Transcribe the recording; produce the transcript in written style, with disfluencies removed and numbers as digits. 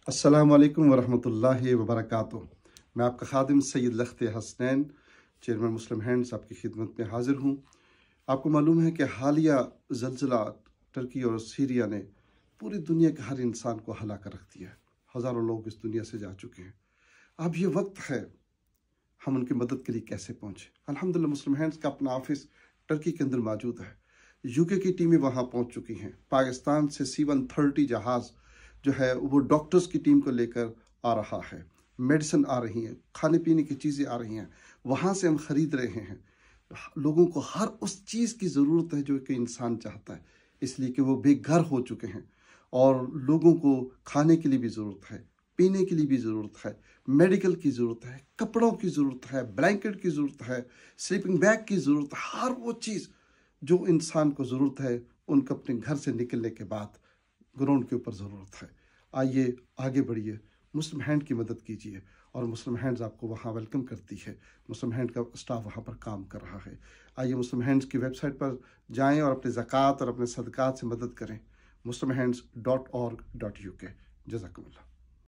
अस्सलामु अलैकुम वरहमतुल्लाहि वबरकातुह। मैं आपका खादिम सैयद लख्त हसनैन, चेयरमैन मुस्लिम हैंड्स, आपकी खिदमत में हाजिर हूँ। आपको मालूम है कि हालिया ज़लज़ला टर्की और सीरिया ने पूरी दुनिया के हर इंसान को हला कर रख दिया है। हज़ारों लोग इस दुनिया से जा चुके हैं। अब ये वक्त है हम उनकी मदद के लिए कैसे पहुँचे। अल्हम्दुलिल्लाह मुस्लिम हैंड्स का अपना ऑफिस टर्की के अंदर मौजूद है। यूके की टीमें वहाँ पहुँच चुकी हैं। पाकिस्तान से C-130 जहाज़ जो है वो डॉक्टर्स की टीम को लेकर आ रहा है। मेडिसिन आ रही हैं, खाने पीने की चीज़ें आ रही हैं, वहाँ से हम ख़रीद रहे हैं। लोगों को हर उस चीज़ की ज़रूरत है जो कि इंसान चाहता है, इसलिए कि वो बेघर हो चुके हैं और लोगों को खाने के लिए भी ज़रूरत है, पीने के लिए भी ज़रूरत है, मेडिकल की ज़रूरत है, कपड़ों की ज़रूरत है, ब्लैंकेट की ज़रूरत है, स्लीपिंग बैग की ज़रूरत है। हर वो चीज़ जो इंसान को ज़रूरत है उनको अपने घर से निकलने के बाद ग्राउंड के ऊपर ज़रूरत है। आइए आगे बढ़िए, मुस्लिम हैंड की मदद कीजिए और मुस्लिम हैंड्स आपको वहाँ वेलकम करती है। मुस्लिम हैंड का स्टाफ वहाँ पर काम कर रहा है। आइए मुस्लिम हैंड्स की वेबसाइट पर जाएं और अपने ज़कात और अपने सदक़ात से मदद करें। muslimhands.org.uk। जज़ाकुमुल्लाह।